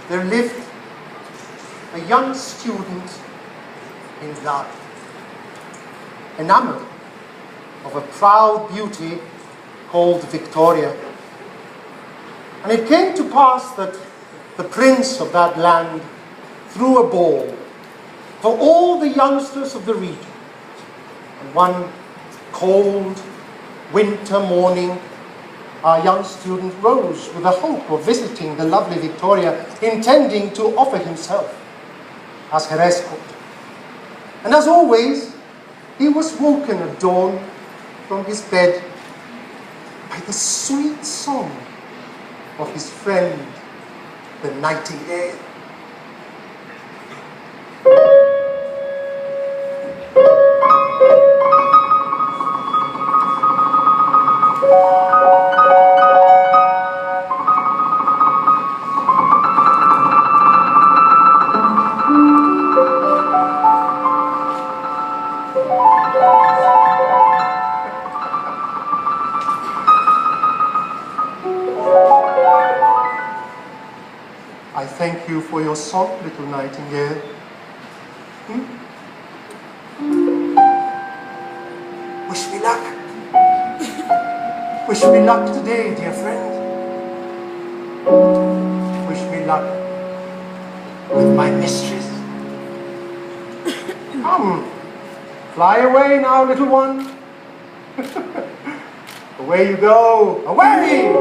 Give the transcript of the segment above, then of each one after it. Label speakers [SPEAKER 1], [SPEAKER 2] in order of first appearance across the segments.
[SPEAKER 1] there lived a young student in love, enamored of a proud beauty called Victoria. And it came to pass that the prince of that land threw a ball for all the youngsters of the region. And one cold winter morning, our young student rose with the hope of visiting the lovely Victoria, intending to offer himself as her escort. And as always, he was woken at dawn from his bed by the sweet song of his friend, the nightingale. I thank you for your song, little nightingale. Wish me luck. Wish me luck today, dear friend. Wish me luck with my mistress. Come, fly away now, little one. Away you go, away!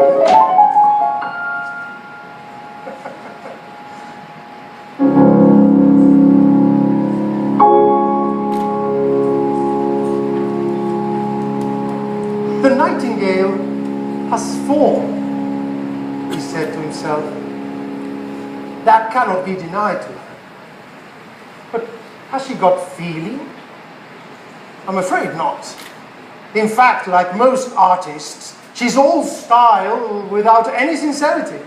[SPEAKER 1] The nightingale has form, he said to himself. That cannot be denied to her. But has she got feeling? I'm afraid not. In fact, like most artists, she's all style without any sincerity.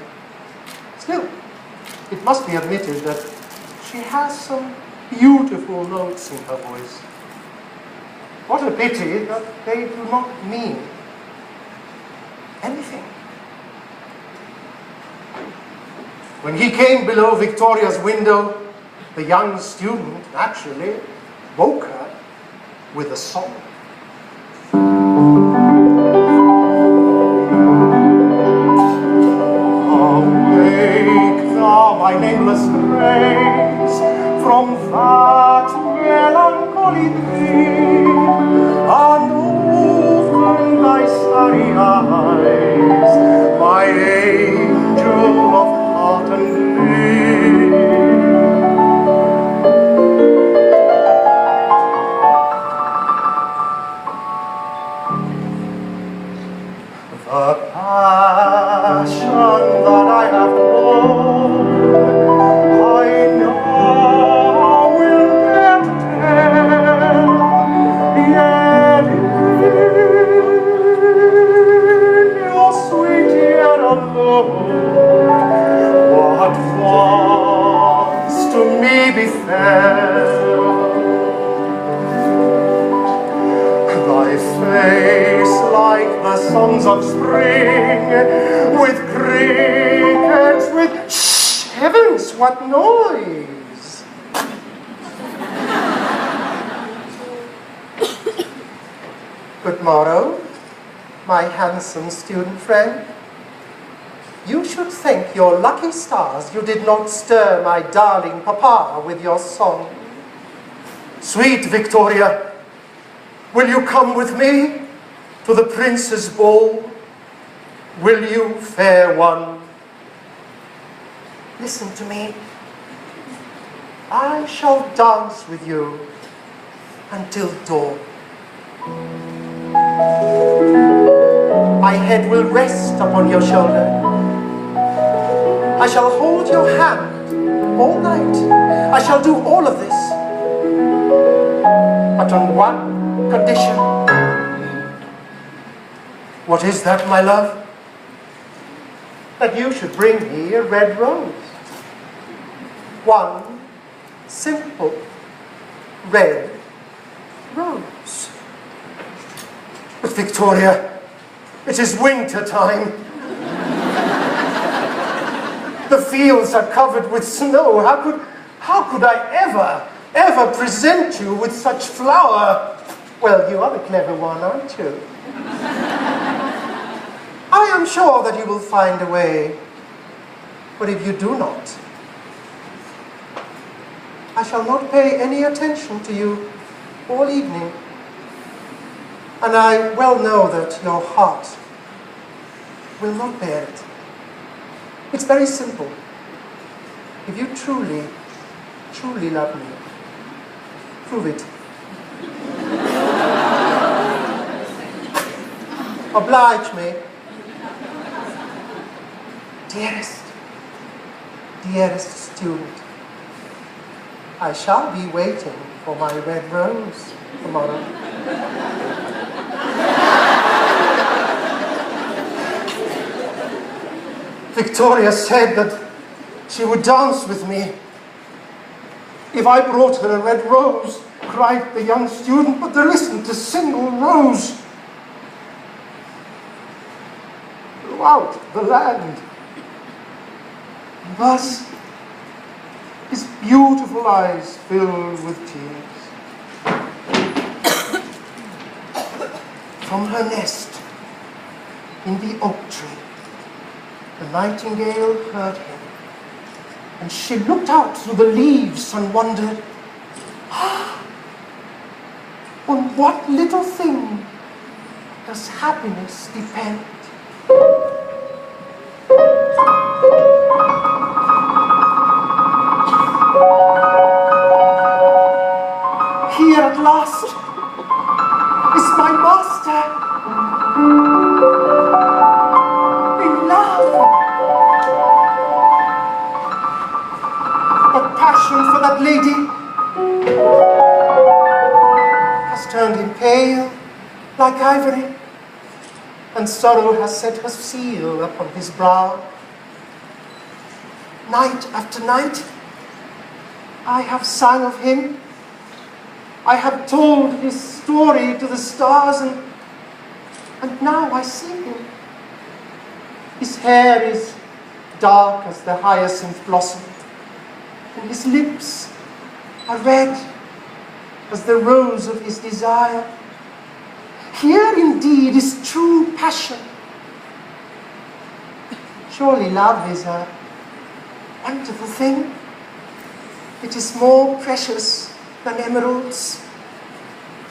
[SPEAKER 1] Still, it must be admitted that she has some beautiful notes in her voice. What a pity that they do not mean anything. When he came below Victoria's window, the young student naturally woke her with a song. Awake thou, my nameless race, from that melancholy dream, and open thy starry eyes, my angel of heart and dream. The passion that I have known, I now will dare to tell, yet in your sweet ear alone, what once to me befell. Thy face like the songs of spring, with crickets, with shh, heavens, what noise! Good morrow, my handsome student friend. You should thank your lucky stars you did not stir my darling papa with your song. Sweet Victoria, will you come with me to the prince's ball? Will you, fair one? Listen to me. I shall dance with you until dawn. My head will rest upon your shoulder. I shall hold your hand all night. I shall do all of this, but on one condition. What is that, my love? That you should bring me a red rose. One simple red rose. But Victoria, it is winter time. The fields are covered with snow. How could I ever present you with such flower? Well, you are the clever one, aren't you? I am sure that you will find a way. But if you do not, I shall not pay any attention to you all evening. And I well know that your heart will not bear it. It's very simple. If you truly, truly love me, prove it. Oblige me. Dearest student, I shall be waiting for my red rose tomorrow. Victoria said that she would dance with me if I brought her a red rose, cried the young student, but there isn't a single rose throughout the land. And thus, his beautiful eyes filled with tears. From her nest in the oak tree, the nightingale heard him, and she looked out through the leaves and wondered, on what little thing does happiness depend? Here at last is my master in love. But passion for that lady has turned him pale like ivory, and sorrow has set her seal upon his brow. Night after night, I have sung of him. I have told his story to the stars, and now I see him. His hair is dark as the hyacinth blossom, and his lips are red as the rose of his desire. Here indeed is true passion. Surely love is a wonderful thing. It is more precious than emeralds.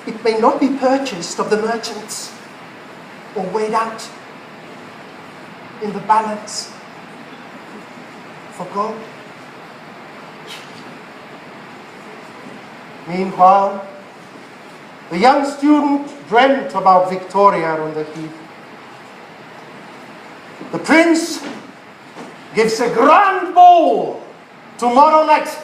[SPEAKER 1] It may not be purchased of the merchants or weighed out in the balance for gold. Meanwhile, the young student dreamt about Victoria on the heath. The prince gives a grand ball tomorrow night.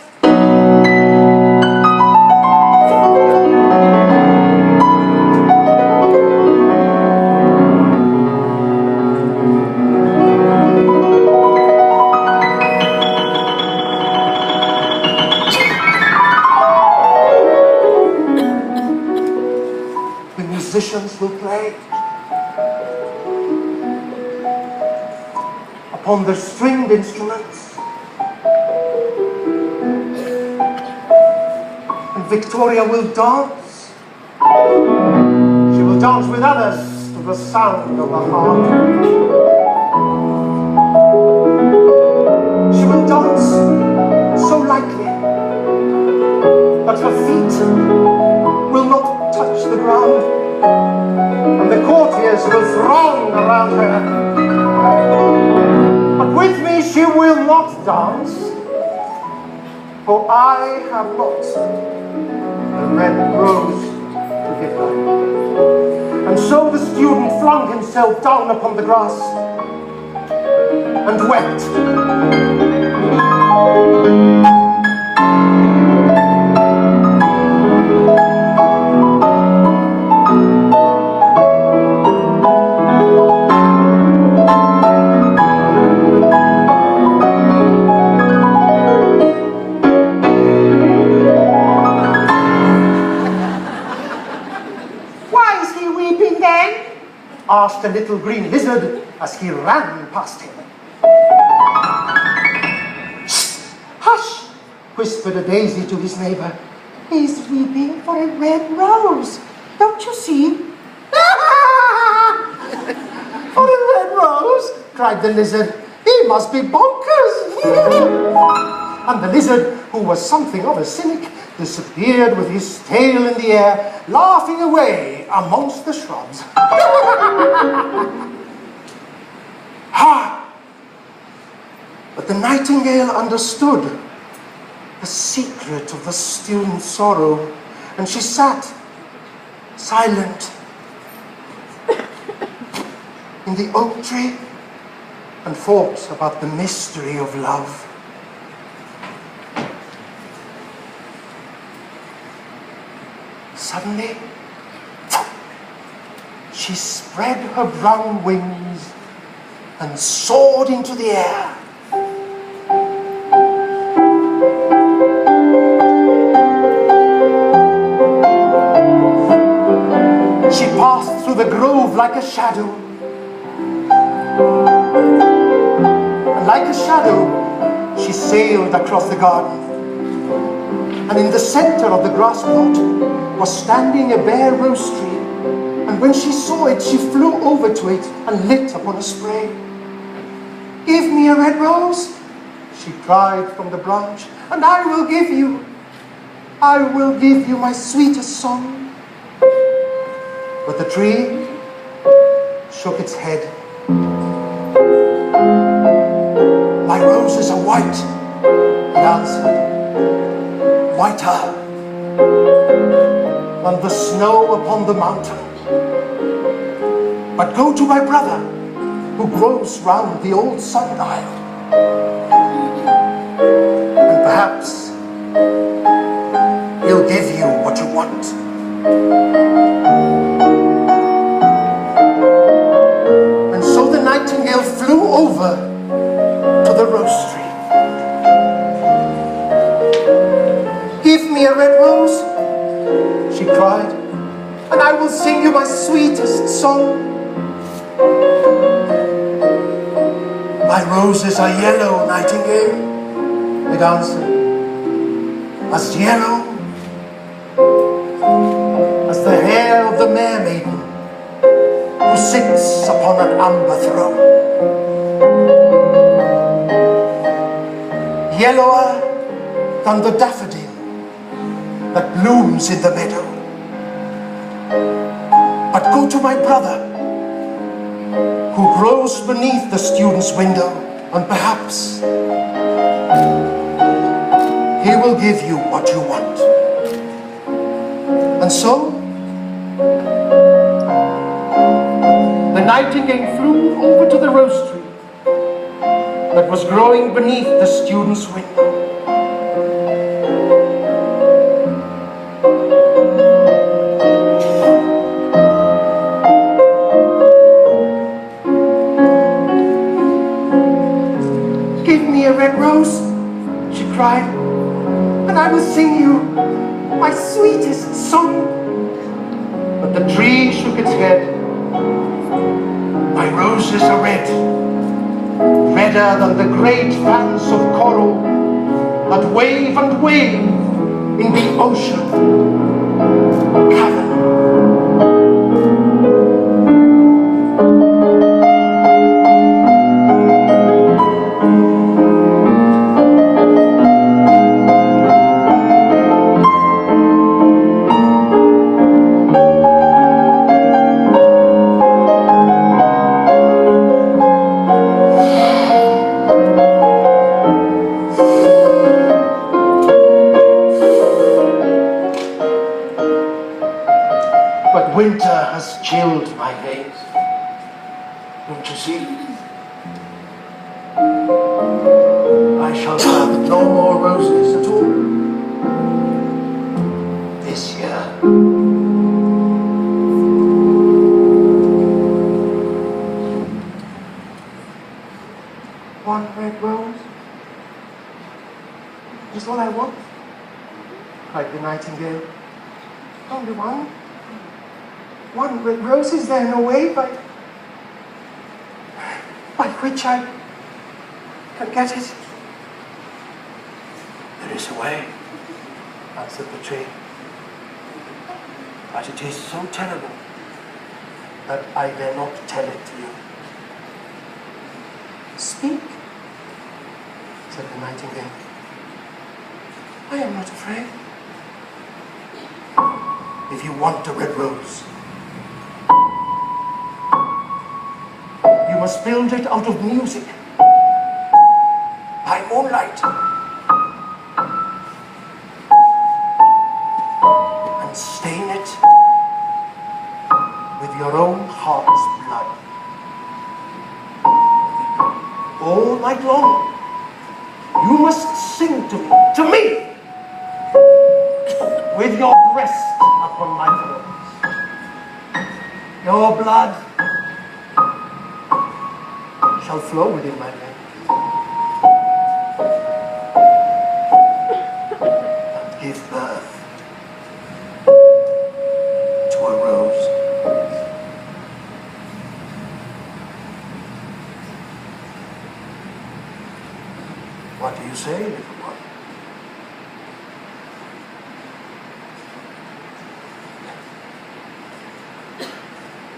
[SPEAKER 1] Musicians will play upon their stringed instruments, and Victoria will dance. She will dance with others to the sound of her harp. She will dance so lightly that her feet will not touch the ground, and the courtiers will throng around her. But with me she will not dance, for I have not the red rose to give her. And so the student flung himself down upon the grass and wept. Asked a little green lizard as he ran past him. whispered a daisy to his neighbor. "He's weeping for a red rose. Don't you see?" "For a red rose?" cried the lizard. "He must be bonkers." And the lizard, who was something of a cynic, disappeared with his tail in the air, laughing away amongst the shrubs. Ha! But the nightingale understood the secret of the student's sorrow, and she sat silent in the oak tree and thought about the mystery of love. Suddenly, she spread her brown wings and soared into the air. She passed through the grove like a shadow. And like a shadow, she sailed across the garden. And in the center of the grass plot was standing a bare rose tree. And when she saw it, she flew over to it and lit upon a spray. "Give me a red rose," she cried from the branch, "and I will give you my sweetest song." But the tree shook its head. "My roses are white," it answered, "whiter than the snow upon the mountain. But go to my brother, who grows round the old sundial, and perhaps he'll give you what you want." And so the nightingale flew over to the rose tree. "Give me a red rose," she cried, "and I will sing you my sweetest song." "My roses are yellow, nightingale," it answered, "as yellow as the hair of the mermaiden who sits upon an amber throne. Yellower than the daffodil that blooms in the meadow. But go to my brother, who grows beneath the student's window, and perhaps he will give you what you want." And so, the nightingale flew over to the rose tree that was growing beneath the student's window. "Give me a red rose," she cried, "and I will sing you my sweetest song." But the tree shook its head. "My roses are red, redder than the great fans of coral that wave and wave in the ocean cavern." But winter has chilled my veins. Don't you see? I shall have no more roses at all this year. "One red rose? Just all I want?" cried the nightingale. "Only one? One red rose? Is there no way by which I can get it?" "There
[SPEAKER 2] this away, answered the tree. But it is so terrible that I dare not tell it to you.
[SPEAKER 1] Speak, said the nightingale. I am not afraid.
[SPEAKER 2] If you want a red rose, you must build it out of music, by moonlight, and stain it with your own heart's blood. All night long, you must sing to me, with your breast upon my thorns. Your blood shall flow within my veins, and give birth to a rose. What do you say, little one?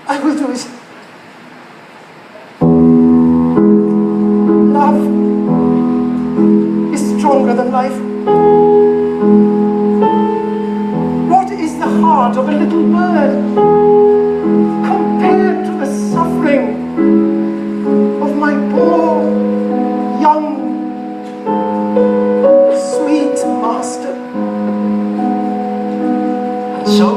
[SPEAKER 1] I will do it. Love is stronger than life. What is the heart of a little bird compared to the suffering of my poor, young, sweet master?
[SPEAKER 2] And so,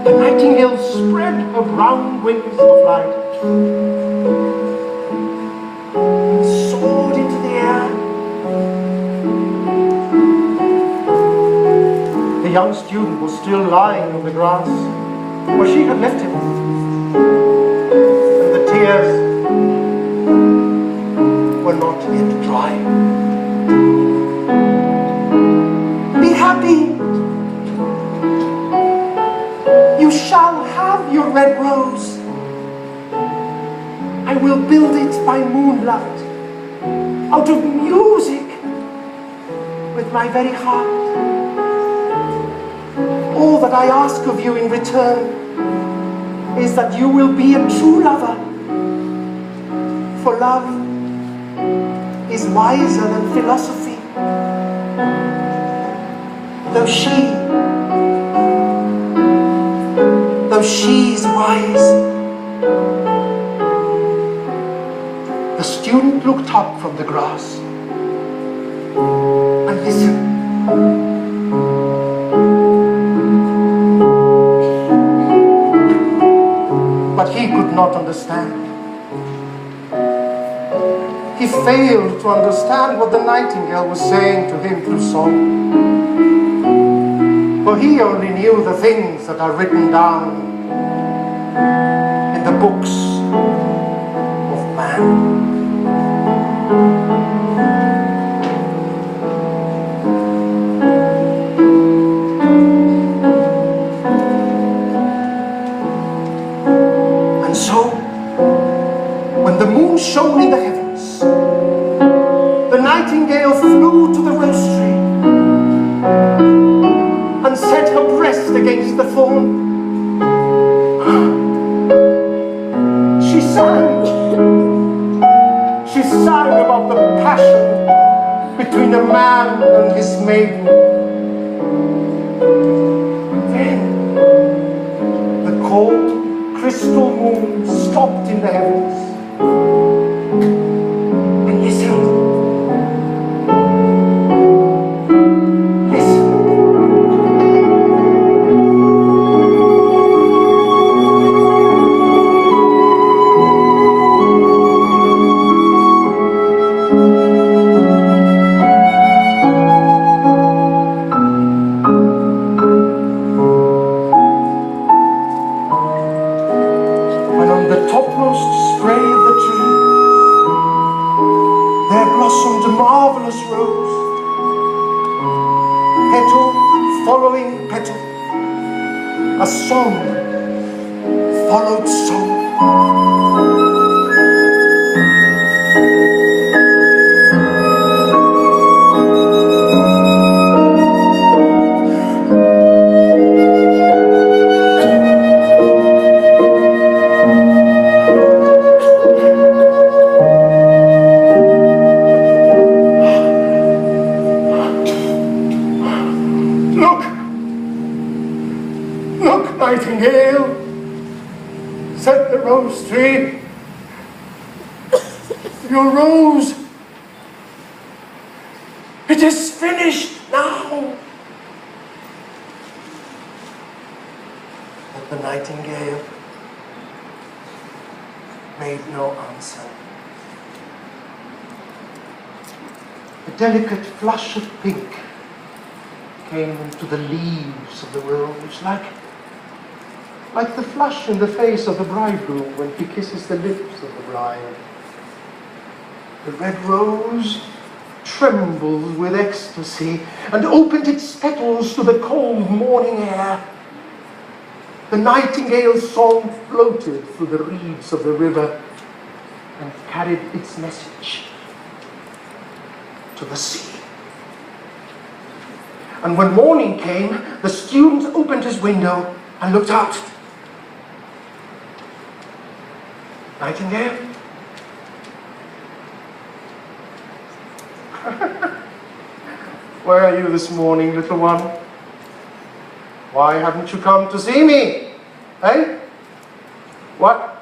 [SPEAKER 2] the nightingale spread her brown wings of light and soared into the air.
[SPEAKER 1] The young student was still lying on the grass where she had left him, and the tears were not yet dry. Be happy. You shall have your red rose. I will build it by moonlight, out of music, with my very heart. All that I ask of you in return is that you will be a true lover, for love is wiser than philosophy, though she's wise. The student looked up from the grass and listened. But he could not understand. He failed to understand what the nightingale was saying to him through song. For he only knew the things that are written down in the books of man. And so, when the moon shone in the heavens, the nightingale flew to the rose tree and set her breast against the thorn. She sang about the passion between a man and his maiden. Then the cold crystal moon stopped in the heavens and listened. A song followed song.
[SPEAKER 2] Nightingale, said the rose tree, your rose, it is finished now. But the nightingale made no answer. A delicate flush of pink came into the leaves of the rose, like the flush in the face of the bridegroom when he kisses the lips of the bride. The red rose trembled with ecstasy and opened its petals to the cold morning air. The nightingale's song floated through the reeds of the river and carried its message to the sea. And when morning came, the student opened his window and looked out. Nightingale? Where are you this morning, little one? Why haven't you come to see me? Eh? What?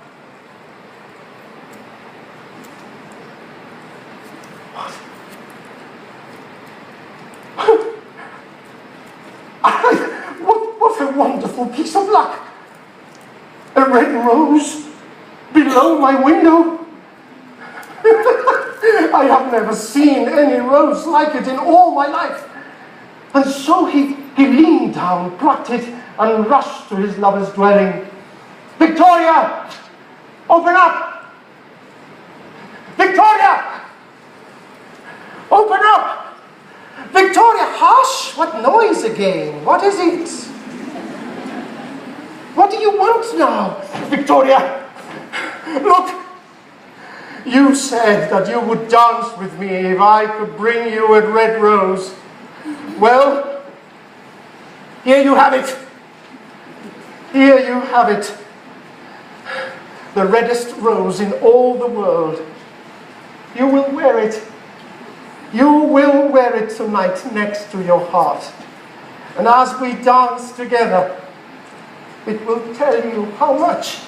[SPEAKER 2] What a wonderful piece of luck! A red rose below my window. I have never seen any rose like it in all my life. And so he leaned down, plucked it, and rushed to his lover's dwelling. Victoria! Open up! Victoria! Open up! Victoria, hush! What noise again? What is it? What do you want now? Victoria, look! You said that you would dance with me if I could bring you a red rose. Well, here you have it. Here you have it. The reddest rose in all the world. You will wear it. You will wear it tonight next to your heart. And as we dance together, it will tell you how much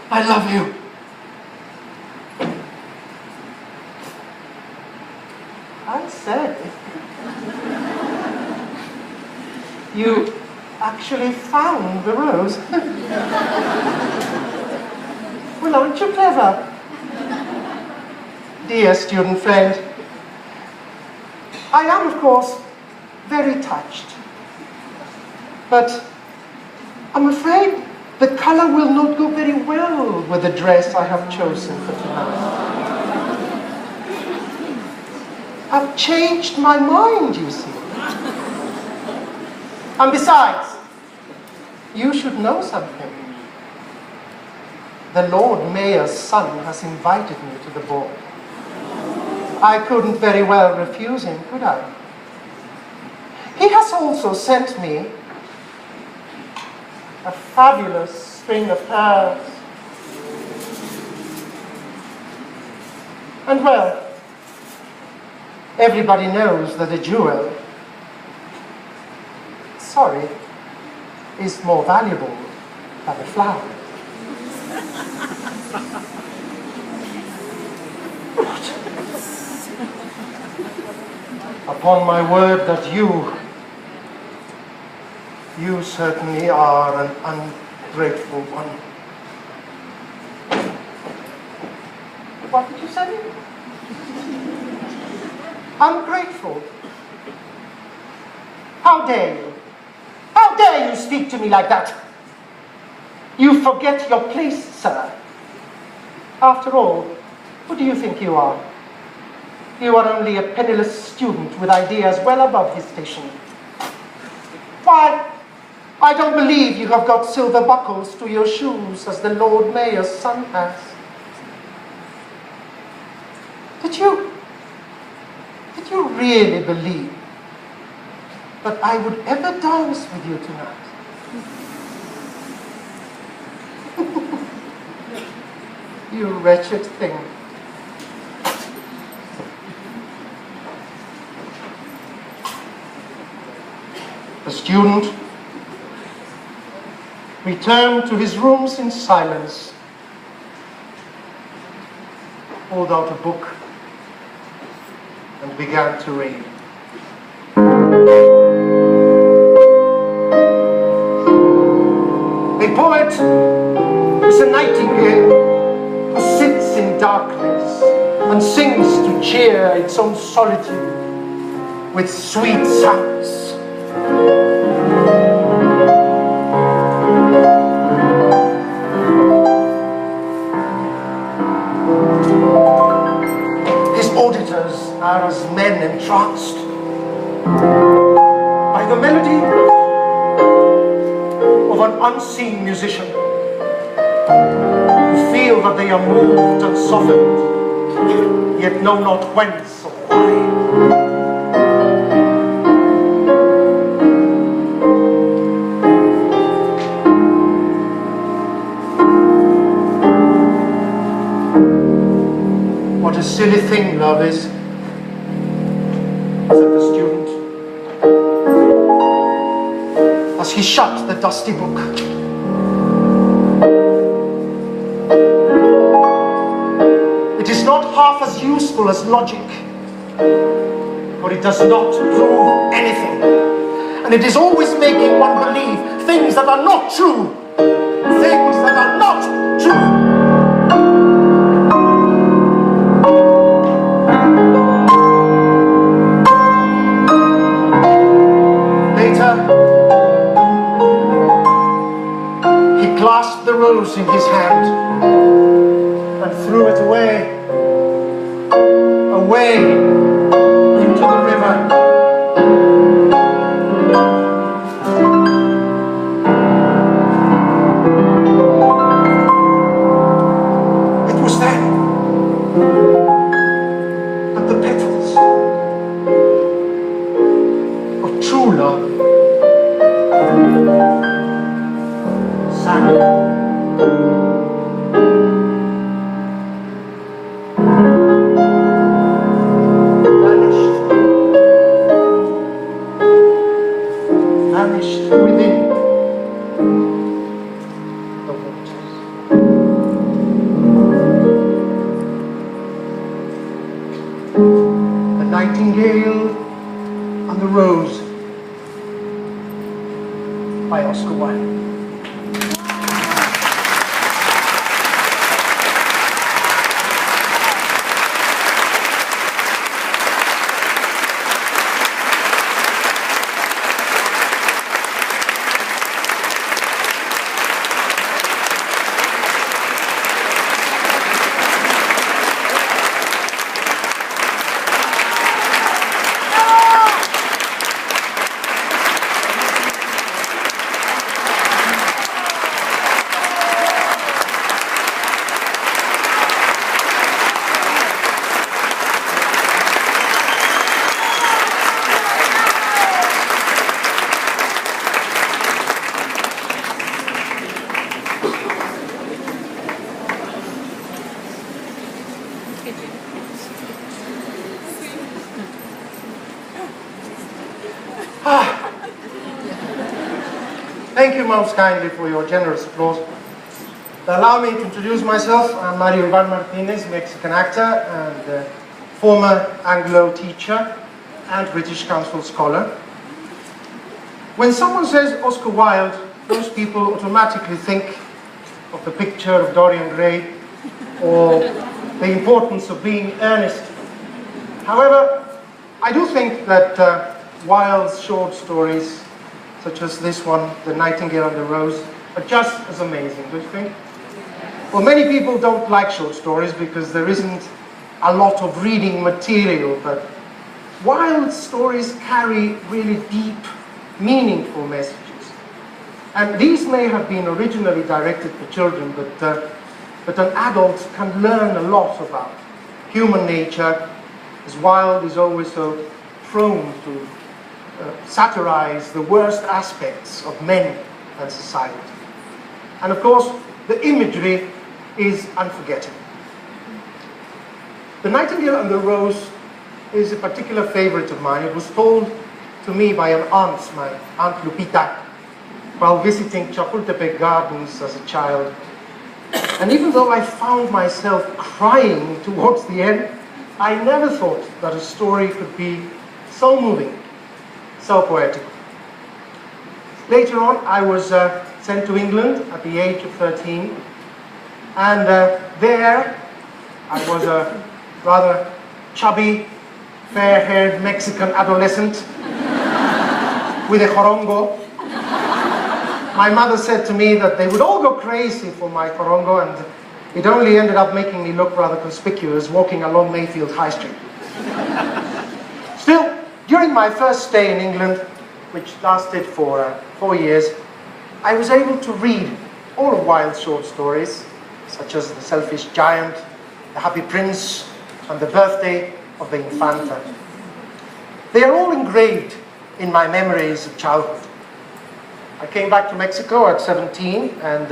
[SPEAKER 2] I love you. I said, you actually found the rose. Well, aren't you clever? Dear student friend, I am, of course, very touched. But I'm afraid the color will not go very well with the dress I have chosen for tonight. I've changed my mind, you see. And besides, you should know something. The Lord Mayor's son has invited me to the ball. I couldn't very well refuse him, could I? He has also sent me a fabulous string of pearls. And well, everybody knows that a jewel, is more valuable than a flower. Upon my word that you certainly are an ungrateful one. What did you say? Ungrateful? How dare you? How dare you speak to me like that? You forget your place, sir. After all, who do you think you are? You are only a penniless student with ideas well above his station. Why, I don't believe you have got silver buckles to your shoes as the Lord Mayor's son has. Did you really believe that I would ever dance with you tonight? You wretched thing.
[SPEAKER 1] The student returned to his rooms in silence, pulled out a book, and began to read. A poet is a nightingale who sits in darkness and sings to cheer its own solitude with sweet sounds. His auditors are as men entranced by the melody of an unseen musician, who feel that they are moved and softened, yet know not whence or why. What a silly thing love is, said the student, as he shut the dusty book. It is not half as useful as logic, for it does not prove anything, and it is always making one believe things that are not true, things that are not true. Clasped the rose in his hand and threw it away into the river. It was then that the petals of true love vanished within the waters. The Nightingale and the Rose by Oscar Wilde. Thank you most kindly for your generous applause. Allow me to introduce myself. I'm Mario Martinez, Mexican actor and former Anglo teacher and British Council scholar. When someone says Oscar Wilde, most people automatically think of the picture of Dorian Gray or the importance of being earnest. However, I do think that Wilde's short stories, such as this one, The Nightingale and the Rose, are just as amazing, don't you think? Well, many people don't like short stories because there isn't a lot of reading material, but Wilde's stories carry really deep, meaningful messages. And these may have been originally directed for children, but an adult can learn a lot about human nature, as Wilde is always so prone to satirize the worst aspects of men and society. And of course, the imagery is unforgettable. The Nightingale and the Rose is a particular favorite of mine. It was told to me by an aunt, my Aunt Lupita, while visiting Chapultepec Gardens as a child. And even though I found myself crying towards the end, I never thought that a story could be so moving, so poetic. Later on, I was sent to England at the age of 13, and there I was a rather chubby, fair-haired Mexican adolescent with a jorongo. My mother said to me that they would all go crazy for my jorongo, and it only ended up making me look rather conspicuous walking along Mayfield High Street. Still, during my first stay in England, which lasted for 4 years, I was able to read all of Wilde's short stories, such as The Selfish Giant, The Happy Prince, and The Birthday of the Infanta. They are all engraved in my memories of childhood. I came back to Mexico at 17, and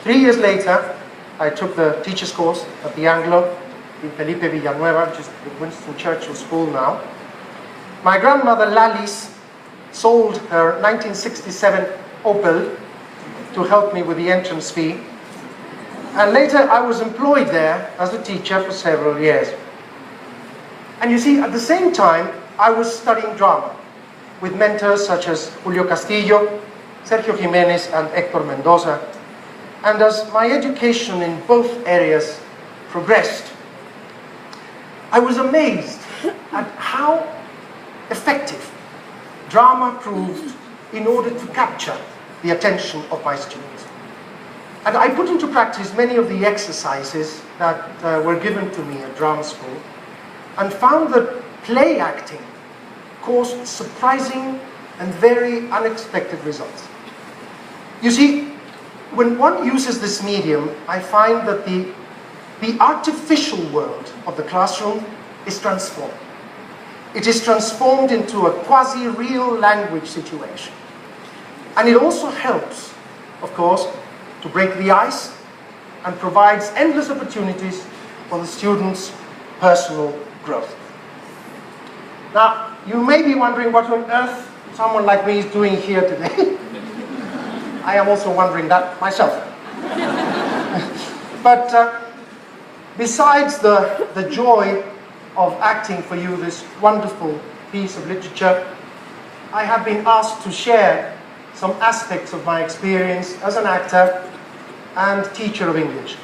[SPEAKER 1] 3 years later, I took the teacher's course at the Anglo in Felipe Villanueva, which is the Winston Churchill School now. My grandmother Lalis sold her 1967 Opel to help me with the entrance fee. And later I was employed there as a teacher for several years. And you see, at the same time, I was studying drama with mentors such as Julio Castillo, Sergio Jimenez, and Héctor Mendoza. And as my education in both areas progressed, I was amazed at how effective drama proved in order to capture the attention of my students. And I put into practice many of the exercises that were given to me at drama school, and found that play acting caused surprising and very unexpected results. You see, when one uses this medium, I find that the artificial world of the classroom is transformed. It is transformed into a quasi-real language situation. And it also helps, of course, to break the ice and provides endless opportunities for the students' personal growth. Now, you may be wondering what on earth someone like me is doing here today. I am also wondering that myself. But besides the joy of acting for you this wonderful piece of literature, I have been asked to share some aspects of my experience as an actor and teacher of English.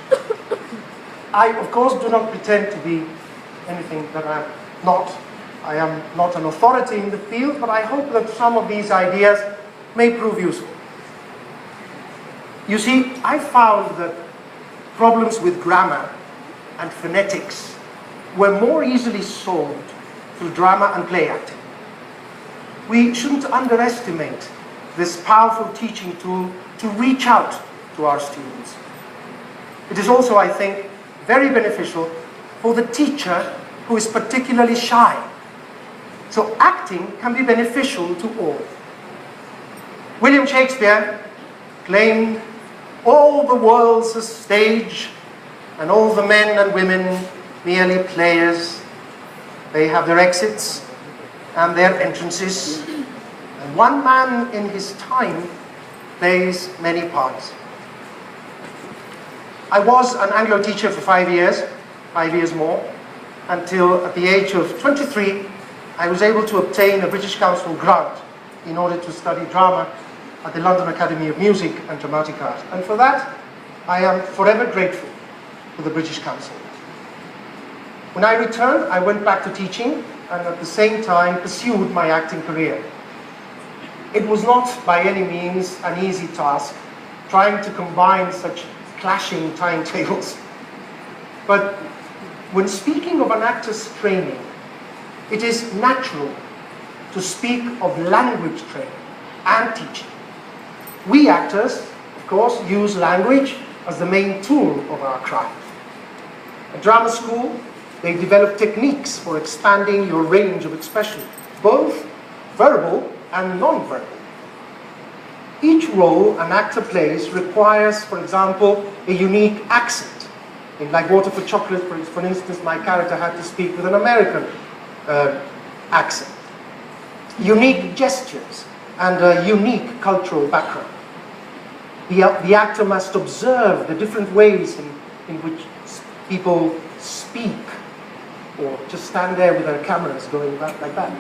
[SPEAKER 1] I, of course, do not pretend to be anything that I'm not. I am not an authority in the field, but I hope that some of these ideas may prove useful. You see, I found that problems with grammar and phonetics were more easily solved through drama and play acting. We shouldn't underestimate this powerful teaching tool to reach out to our students. It is also, I think, very beneficial for the teacher who is particularly shy. So acting can be beneficial to all. William Shakespeare claimed, "All the world's a stage, and all the men and women merely players. They have their exits and their entrances, and one man in his time plays many parts." I was an Anglo teacher for 5 years more, until at the age of 23, I was able to obtain a British Council grant in order to study drama at the London Academy of Music and Dramatic Art. And for that, I am forever grateful to the British Council. When I returned, I went back to teaching and at the same time pursued my acting career. It was not by any means an easy task, trying to combine such clashing timetables. But when speaking of an actor's training, it is natural to speak of language training and teaching. We actors, of course, use language as the main tool of our craft. At drama school, they develop techniques for expanding your range of expression, both verbal and non-verbal. Each role an actor plays requires, for example, a unique accent. In Like Water for Chocolate, for instance, my character had to speak with an American accent. unique gestures and a unique cultural background. The actor must observe the different ways in which people speak, or just stand there with their cameras going like that.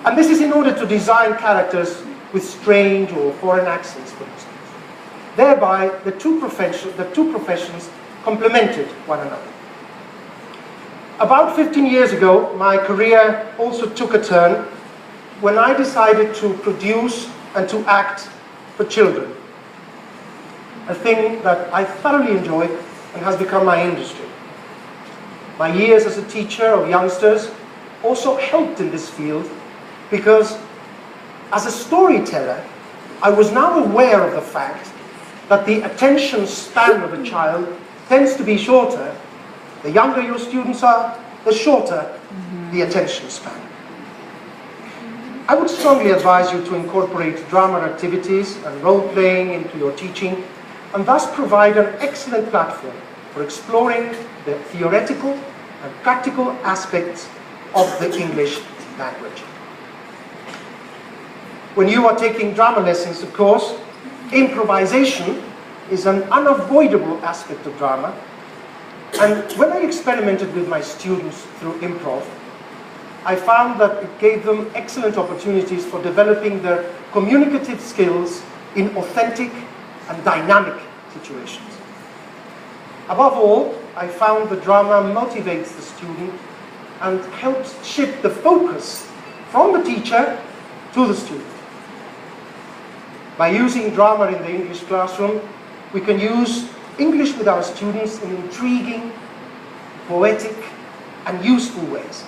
[SPEAKER 1] And this is in order to design characters with strange or foreign accents, for instance. Thereby, the two professions complemented one another. About 15 years ago, my career also took a turn when I decided to produce and to act for children, a thing that I thoroughly enjoy and has become my industry. My years as a teacher of youngsters also helped in this field because, as a storyteller, I was now aware of the fact that the attention span of a child tends to be shorter. The younger your students are, the shorter the attention span. I would strongly advise you to incorporate drama activities and role-playing into your teaching, and thus provide an excellent platform for exploring the theoretical and practical aspects of the English language. When you are taking drama lessons, of course, improvisation is an unavoidable aspect of drama. And when I experimented with my students through improv, I found that it gave them excellent opportunities for developing their communicative skills in authentic and dynamic situations. Above all, I found the drama motivates the student and helps shift the focus from the teacher to the student. By using drama in the English classroom, we can use English with our students in intriguing, poetic, and useful ways.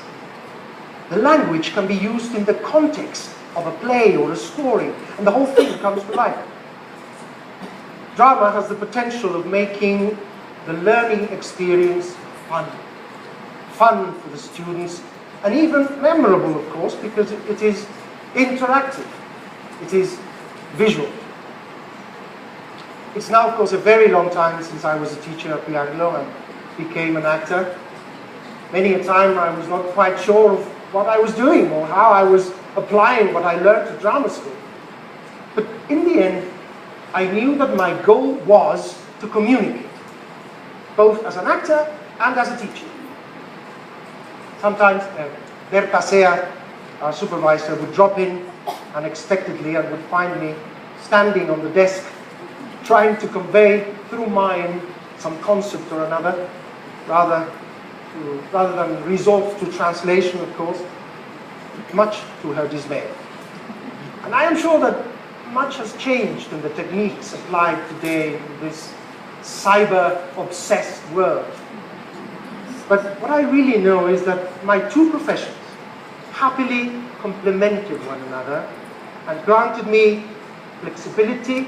[SPEAKER 1] The language can be used in the context of a play or a story, and the whole thing comes to life. Drama has the potential of making the learning experience fun. Fun for the students, and even memorable, of course, because it is interactive. It is visual. It's now, of course, a very long time since I was a teacher at the Anglo and became an actor. Many a time I was not quite sure of what I was doing or how I was applying what I learned at drama school. But in the end, I knew that my goal was to communicate, both as an actor and as a teacher. Sometimes Berta Sea, our supervisor, would drop in unexpectedly and would find me standing on the desk trying to convey through mine some concept or another, rather than resort to translation, of course, much to her dismay. And I am sure that much has changed in the techniques applied today in this cyber-obsessed world. But what I really know is that my two professions happily complemented one another and granted me flexibility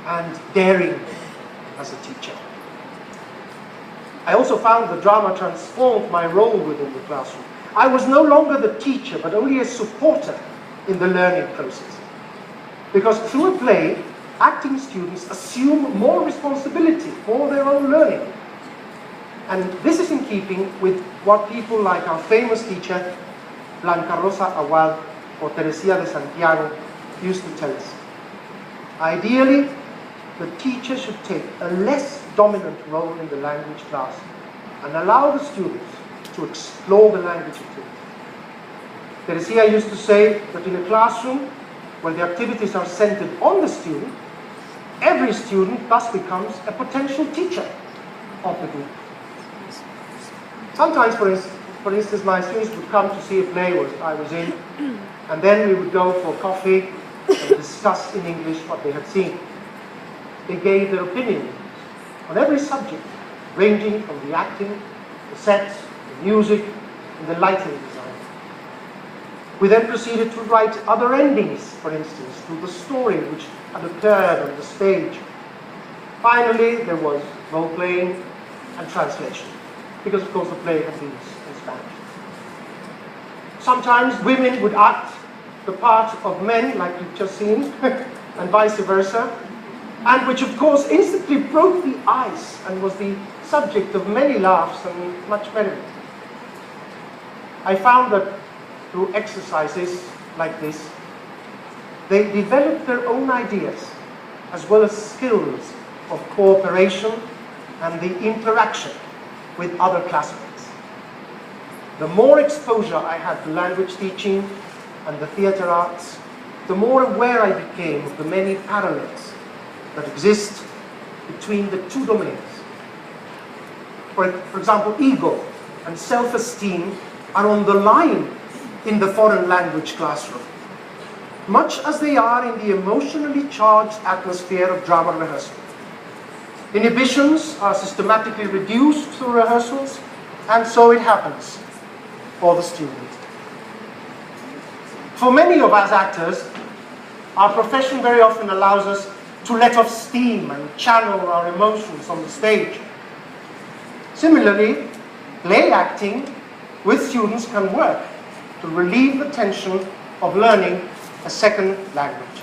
[SPEAKER 1] and daring as a teacher. I also found the drama transformed my role within the classroom. I was no longer the teacher, but only a supporter in the learning process. Because through a play, acting students assume more responsibility for their own learning. And this is in keeping with what people like our famous teacher, Blanca Rosa Aguad or Teresia de Santiago, used to tell us. Ideally, the teacher should take a less dominant role in the language class and allow the students to explore the language activities. Teresia used to say that in a classroom where the activities are centered on the student, every student thus becomes a potential teacher of the group. Sometimes, for instance, my students would come to see a play I was in, and then we would go for coffee and discuss in English what they had seen. They gave their opinion on every subject, ranging from the acting, the sets, the music, and the lighting design. We then proceeded to write other endings, for instance, to the story which had occurred on the stage. Finally, there was role-playing and translation, because of course the play had been in Spanish. Sometimes women would act the part of men, like you've just seen, and vice versa, and which of course instantly broke the ice and was the subject of many laughs and much merriment. I found that
[SPEAKER 2] through exercises like this, they develop their own ideas as well as skills of cooperation and the interaction with other classmates. The more exposure I had to language teaching and the theatre arts, the more aware I became of the many parallels that exist between the two domains. For example, ego and self-esteem are on the line in the foreign language classroom, much as they are in the emotionally charged atmosphere of drama rehearsal. Inhibitions are systematically reduced through rehearsals, and so it happens for the student. For many of us actors, our profession very often allows us to let off steam and channel our emotions on the stage. Similarly, play acting with students can work to relieve the tension of learning a second language.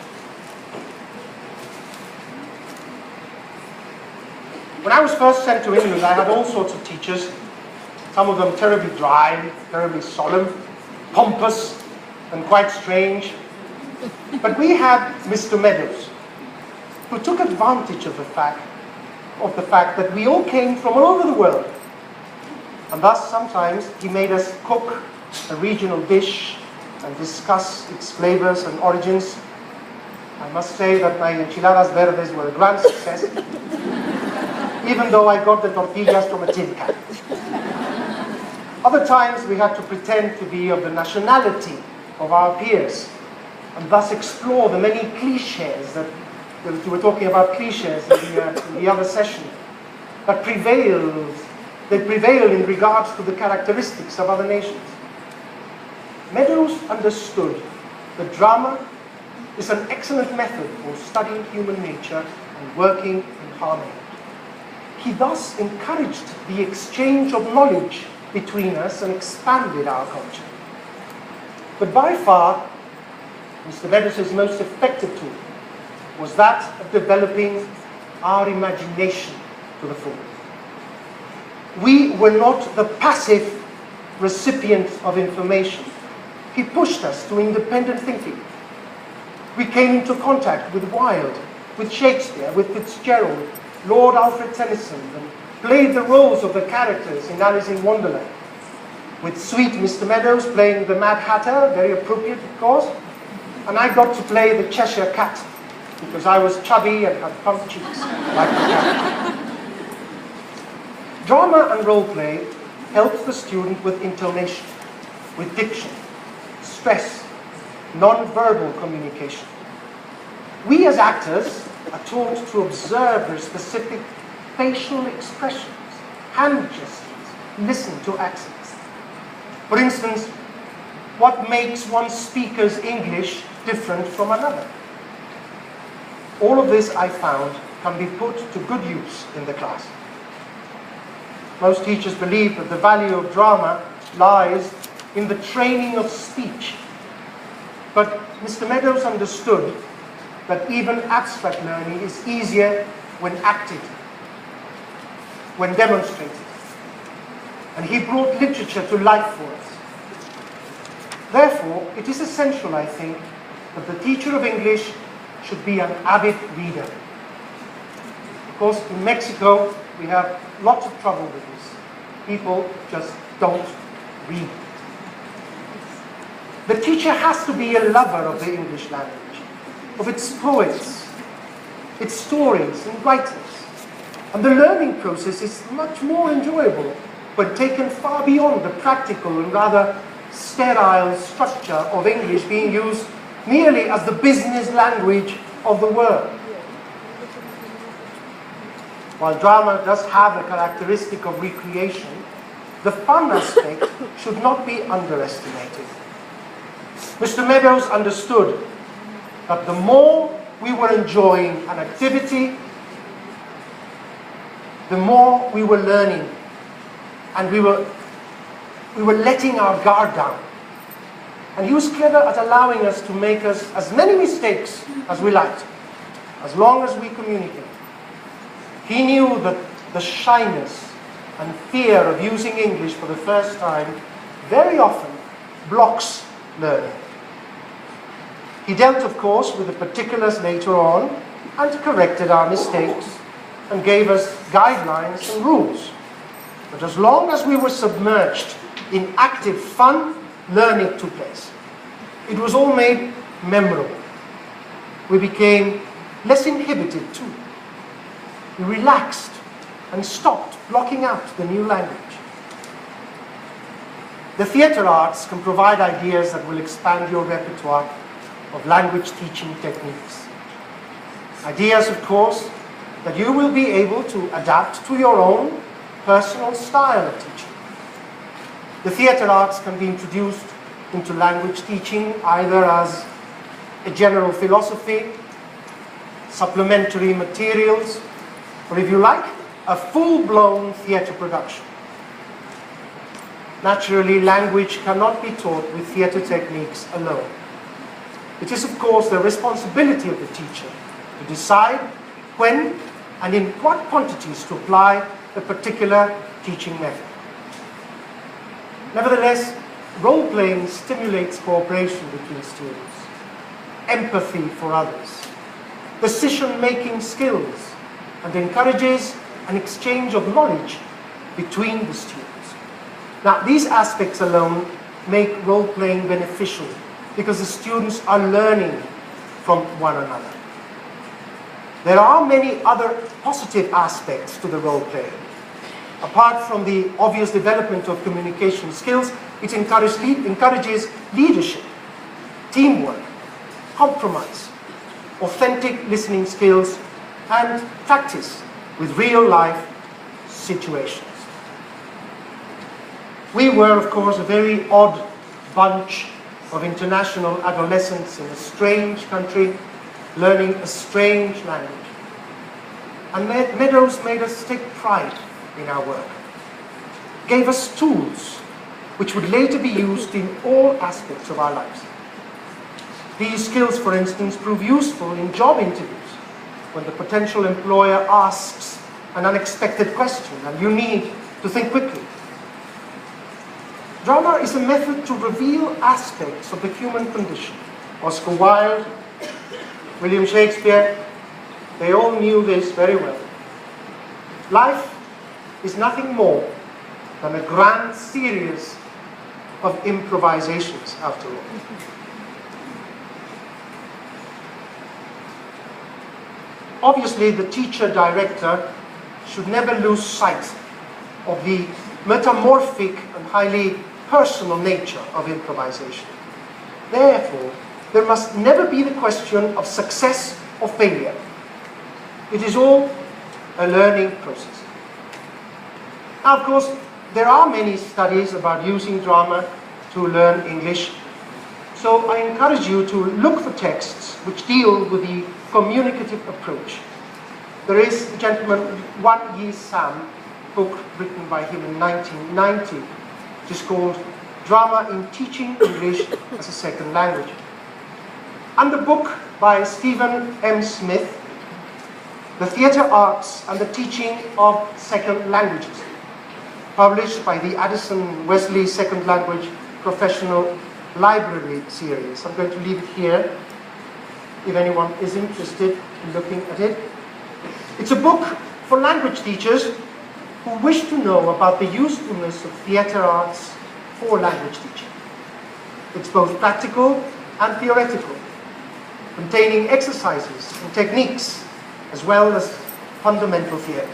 [SPEAKER 2] When I was first sent to England, I had all sorts of teachers, some of them terribly dry, terribly solemn, pompous, and quite strange. But we had Mr. Meadows, who took advantage of the fact that we all came from all over the world. And thus, sometimes, he made us cook a regional dish and discuss its flavors and origins. I must say that my enchiladas verdes were a grand success, even though I got the tortillas from a tin can. Other times, we had to pretend to be of the nationality of our peers, and thus explore the many cliches that we were talking about cliches in the other session that prevail in regards to the characteristics of other nations. Meadows understood that drama is an excellent method for studying human nature and working in harmony. He thus encouraged the exchange of knowledge between us and expanded our culture. But by far, Mr. Meadows' most effective tool was that of developing our imagination to the full. We were not the passive recipients of information. He pushed us to independent thinking. We came into contact with Wilde, with Shakespeare, with Fitzgerald, Lord Alfred Tennyson, and played the roles of the characters in Alice in Wonderland, with sweet Mr. Meadows playing the Mad Hatter, very appropriate of course, and I got to play the Cheshire Cat, because I was chubby and had plump cheeks, like the cat. Drama and role play helped the student with intonation, with diction, stress, non-verbal communication. We as actors are taught to observe their specific facial expressions, hand gestures, listen to accents. For instance, what makes one speaker's English different from another? All of this, I found, can be put to good use in the class. Most teachers believe that the value of drama lies in the training of speech. But Mr. Meadows understood that even abstract learning is easier when acted, when demonstrated. And he brought literature to life for us. Therefore, it is essential, I think, that the teacher of English should be an avid reader. Of course, in Mexico, we have lots of trouble with this. People just don't read. The teacher has to be a lover of the English language, of its poets, its stories and writers. And the learning process is much more enjoyable when taken far beyond the practical and rather sterile structure of English being used merely as the business language of the world. While drama does have a characteristic of recreation, the fun aspect should not be underestimated. Mr. Meadows understood that the more we were enjoying an activity, the more we were learning, and we were letting our guard down. And he was clever at allowing us to make as many mistakes as we liked, as long as we communicated. He knew that the shyness and fear of using English for the first time very often blocks
[SPEAKER 1] learning. He dealt, of course, with the particulars later on and corrected our mistakes and gave us guidelines and rules. But as long as we were submerged in active fun, learning took place. It was all made memorable. We became less inhibited too. We relaxed and stopped blocking out the new language. The theatre arts can provide ideas that will expand your repertoire of language teaching techniques. Ideas, of course, that you will be able to adapt to your own personal style of teaching. The theatre arts can be introduced into language teaching either as a general philosophy, supplementary materials, or if you like, a full-blown theatre production. Naturally, language cannot be taught with theatre techniques alone. It is, of course, the responsibility of the teacher to decide when and in what quantities to apply a particular teaching method. Nevertheless, role-playing stimulates cooperation between students, empathy for others, decision-making skills, and encourages an exchange of knowledge between the students. Now, these aspects alone make role-playing beneficial because the students are learning from one another. There are many other positive aspects to the role-playing. Apart from the obvious development of communication skills, it encourages leadership, teamwork, compromise, authentic listening skills, and practice with real-life situations. We were, of course, a very odd bunch of international adolescents in a strange country, learning a strange language. And Meadows made us take pride in our work, gave us tools which would later be used in all aspects of our lives. These skills, for instance, prove useful in job interviews when the potential employer asks an unexpected question and you need to think quickly. Drama is a method to reveal aspects of the human condition. Oscar Wilde, William Shakespeare, they all knew this very well. Life is nothing more than a grand series of improvisations, after all. Obviously, the teacher-director should never lose sight of the metamorphic and highly personal nature of improvisation. Therefore, there must never be the question of success or failure. It is all a learning process. Now, of course, there are many studies about using drama to learn English, so I encourage you to look for texts which deal with the communicative approach. There is a gentleman, Wan Yi Sam, book written by him in 1990, which is called Drama in Teaching English as a Second Language. And the book by Stephen M. Smith, The Theatre Arts and the Teaching of Second Languages, published by the Addison Wesley Second Language Professional Library series. I'm going to leave it here if anyone is interested in looking at it. It's a book for language teachers who wish to know about the usefulness of theatre arts for language teaching. It's both practical and theoretical, containing exercises and techniques as well as fundamental theatre.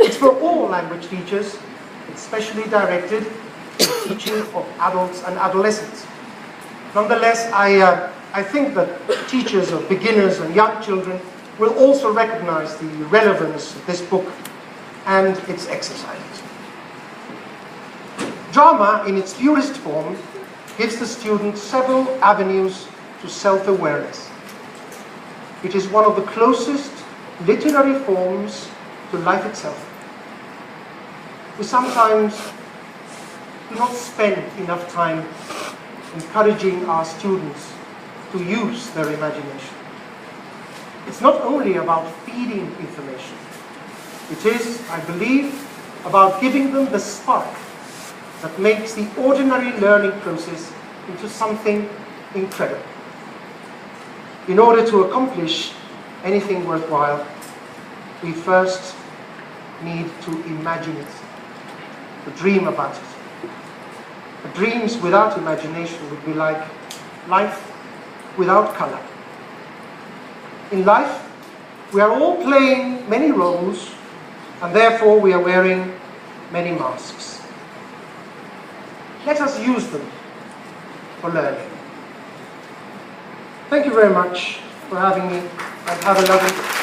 [SPEAKER 1] It's for all language teachers, especially directed to the teaching of adults and adolescents. Nonetheless, I think that teachers of beginners and young children will also recognize the relevance of this book and its exercises. Drama, in its purest form, gives the student several avenues to self-awareness. It is one of the closest literary forms to life itself. We sometimes do not spend enough time encouraging our students to use their imagination. It's not only about feeding information. It is, I believe, about giving them the spark that makes the ordinary learning process into something incredible. In order to accomplish anything worthwhile, we first need to imagine it, to dream about it. Dreams without imagination would be like life without color. In life, we are all playing many roles, and therefore we are wearing many masks. Let us use them for learning. Thank you very much for having me, and have a lovely day.